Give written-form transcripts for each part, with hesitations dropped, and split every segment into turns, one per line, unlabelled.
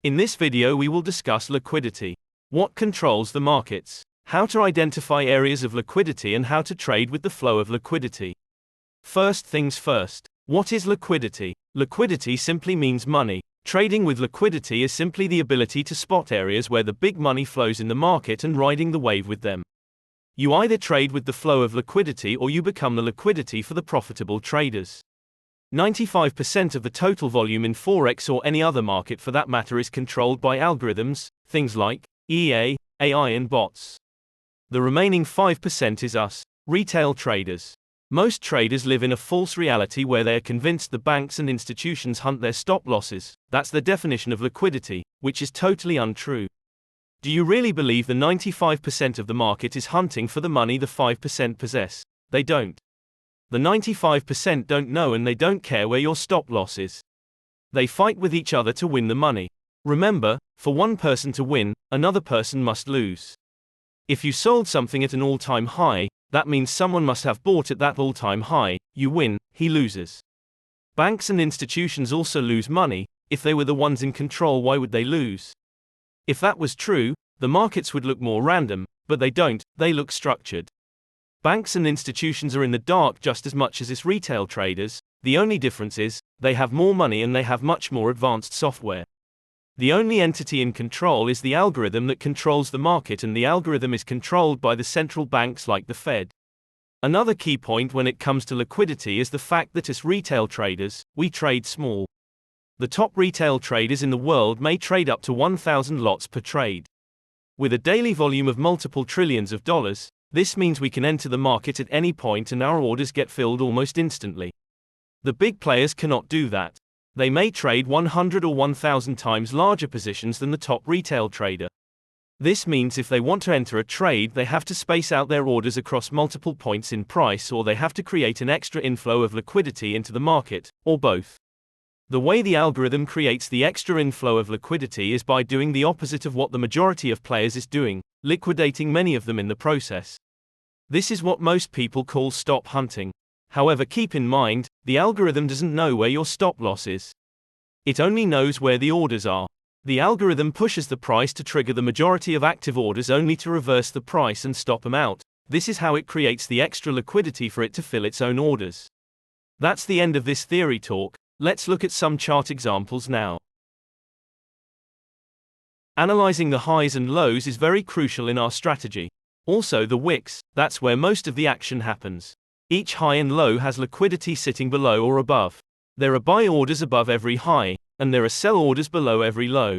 In this video we will discuss liquidity. What controls the markets? How to identify areas of liquidity and how to trade with the flow of liquidity. First things first. What is liquidity? Liquidity simply means money. Trading with liquidity is simply the ability to spot areas where the big money flows in the market and riding the wave with them. You either trade with the flow of liquidity or you become the liquidity for the profitable traders. 95% of the total volume in Forex or any other market for that matter is controlled by algorithms, things like EA, AI and bots. The remaining 5% is us, retail traders. Most traders live in a false reality where they are convinced the banks and institutions hunt their stop losses. That's the definition of liquidity, which is totally untrue. Do you really believe the 95% of the market is hunting for the money the 5% possess? They don't. The 95% don't know and they don't care where your stop loss is. They fight with each other to win the money. Remember, for one person to win, another person must lose. If you sold something at an all-time high, that means someone must have bought at that all-time high. You win, he loses. Banks and institutions also lose money. If they were the ones in control, why would they lose? If that was true, the markets would look more random, but they don't, they look structured. Banks and institutions are in the dark just as much as its retail traders. The only difference is, they have more money and they have much more advanced software. The only entity in control is the algorithm that controls the market, and the algorithm is controlled by the central banks like the Fed. Another key point when it comes to liquidity is the fact that as retail traders, we trade small. The top retail traders in the world may trade up to 1,000 lots per trade. With a daily volume of multiple trillions of dollars, this means we can enter the market at any point and our orders get filled almost instantly. The big players cannot do that. They may trade 100 or 1,000 times larger positions than the top retail trader. This means if they want to enter a trade, they have to space out their orders across multiple points in price, or they have to create an extra inflow of liquidity into the market, or both. The way the algorithm creates the extra inflow of liquidity is by doing the opposite of what the majority of players is doing, liquidating many of them in the process. This is what most people call stop hunting. However, keep in mind, the algorithm doesn't know where your stop loss is. It only knows where the orders are. The algorithm pushes the price to trigger the majority of active orders only to reverse the price and stop them out. This is how it creates the extra liquidity for it to fill its own orders. That's the end of this theory talk. Let's look at some chart examples now. Analyzing the highs and lows is very crucial in our strategy. Also the wicks, that's where most of the action happens. Each high and low has liquidity sitting below or above. There are buy orders above every high, and there are sell orders below every low.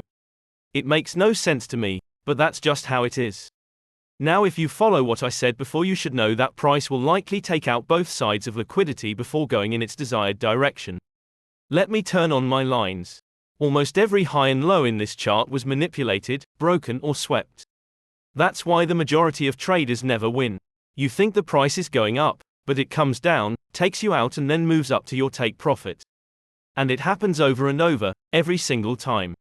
It makes no sense to me, but that's just how it is. Now if you follow what I said before, you should know that price will likely take out both sides of liquidity before going in its desired direction. Let me turn on my lines. Almost every high and low in this chart was manipulated, broken or swept. That's why the majority of traders never win. You think the price is going up, but it comes down, takes you out and then moves up to your take profit. And it happens over and over, every single time.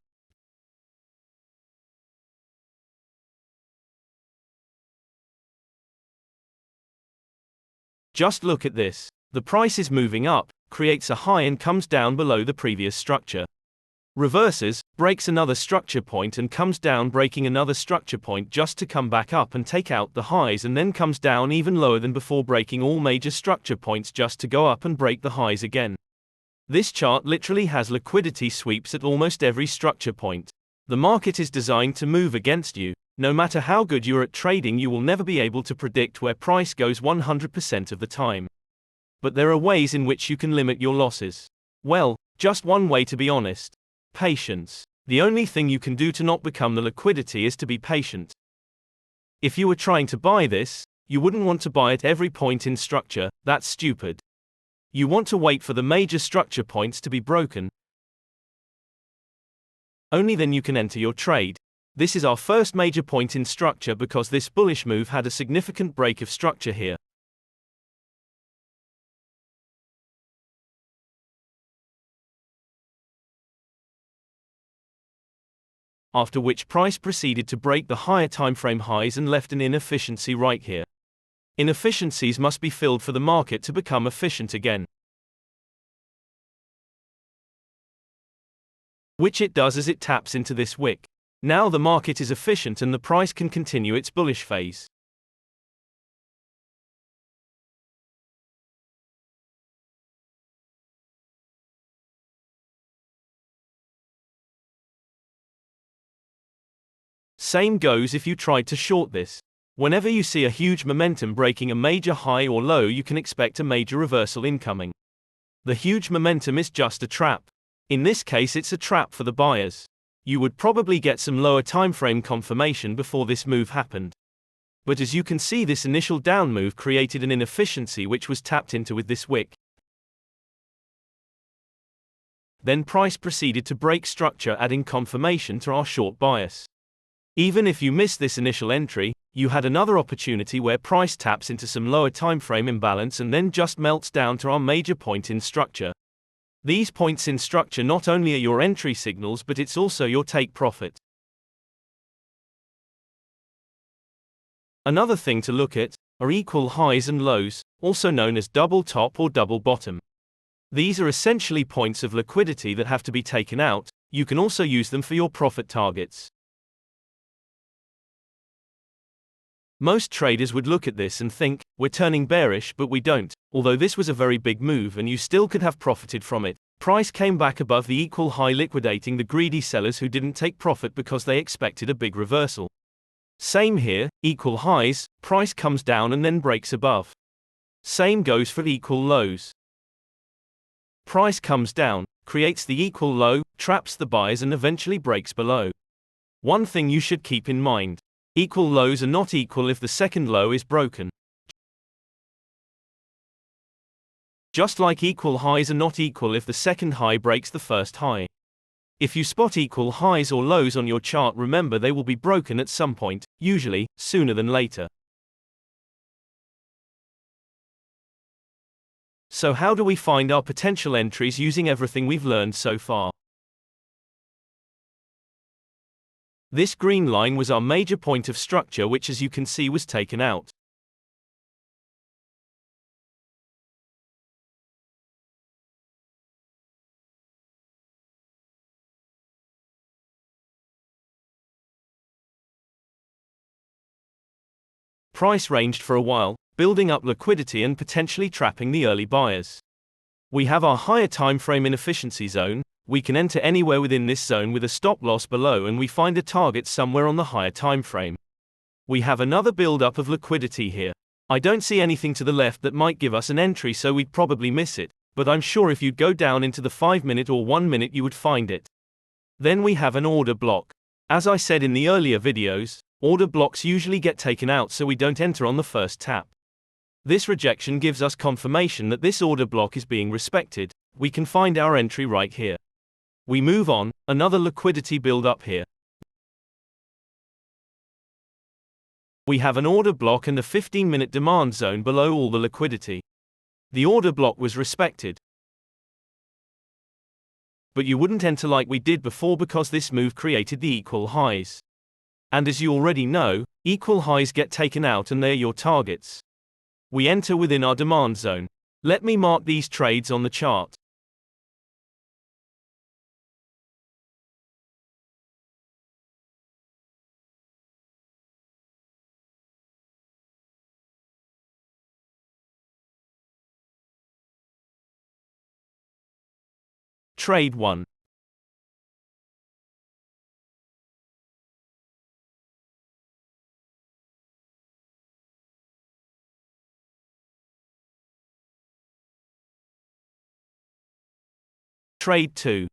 Just look at this. The price is moving up, creates a high and comes down below the previous structure. Reverses, breaks another structure point and comes down, breaking another structure point just to come back up and take out the highs, and then comes down even lower than before, breaking all major structure points just to go up and break the highs again. This chart literally has liquidity sweeps at almost every structure point. The market is designed to move against you. No matter how good you're at trading, you will never be able to predict where price goes 100% of the time. But there are ways in which you can limit your losses. Well, just one way, to be honest. Patience. The only thing you can do to not become the liquidity is to be patient. If you were trying to buy this, you wouldn't want to buy at every point in structure. That's stupid. You want to wait for the major structure points to be broken. Only then you can enter your trade. This is our first major point in structure because this bullish move had a significant break of structure here. After which price proceeded to break the higher timeframe highs and left an inefficiency right here. Inefficiencies must be filled for the market to become efficient again. which it does as it taps into this wick. Now the market is efficient and the price can continue its bullish phase. Same goes if you tried to short this. Whenever you see a huge momentum breaking a major high or low, you can expect a major reversal incoming. The huge momentum is just a trap. In this case, it's a trap for the buyers. You would probably get some lower timeframe confirmation before this move happened. But as you can see, this initial down move created an inefficiency which was tapped into with this wick. Then price proceeded to break structure, adding confirmation to our short bias. Even if you missed this initial entry, you had another opportunity where price taps into some lower timeframe imbalance and then just melts down to our major point in structure. These points in structure not only are your entry signals, but it's also your take profit. Another thing to look at are equal highs and lows, also known as double top or double bottom. These are essentially points of liquidity that have to be taken out. You can also use them for your profit targets. Most traders would look at this and think, we're turning bearish, but we don't. Although this was a very big move and you still could have profited from it, price came back above the equal high, liquidating the greedy sellers who didn't take profit because they expected a big reversal. Same here, equal highs, price comes down and then breaks above. Same goes for equal lows. Price comes down, creates the equal low, traps the buyers and eventually breaks below. One thing you should keep in mind. Equal lows are not equal if the second low is broken. Just like equal highs are not equal if the second high breaks the first high. If you spot equal highs or lows on your chart, remember they will be broken at some point, usually sooner than later. So how do we find our potential entries using everything we've learned so far? This green line was our major point of structure, which as you can see was taken out. Price ranged for a while, building up liquidity and potentially trapping the early buyers. We have our higher timeframe inefficiency zone. We can enter anywhere within this zone with a stop loss below and we find a target somewhere on the higher time frame. We have another build-up of liquidity here. I don't see anything to the left that might give us an entry, so we'd probably miss it, but I'm sure if you'd go down into the 5-minute or 1-minute you would find it. Then we have an order block. As I said in the earlier videos, order blocks usually get taken out so we don't enter on the first tap. This rejection gives us confirmation that this order block is being respected. We can find our entry right here. We move on, another liquidity build up here. We have an order block and a 15-minute demand zone below all the liquidity. The order block was respected. But you wouldn't enter like we did before because this move created the equal highs. And as you already know, equal highs get taken out and they're your targets. We enter within our demand zone. Let me mark these trades on the chart. Trade 1. Trade 2.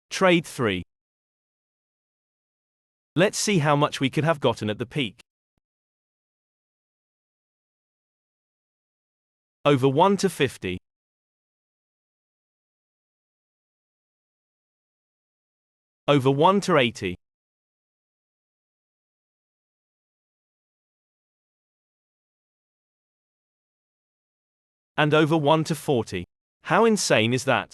Trade 3. Let's see how much we could have gotten at the peak. Over 1 to 50. Over 1 to 80. And over 1 to 40. How insane is that?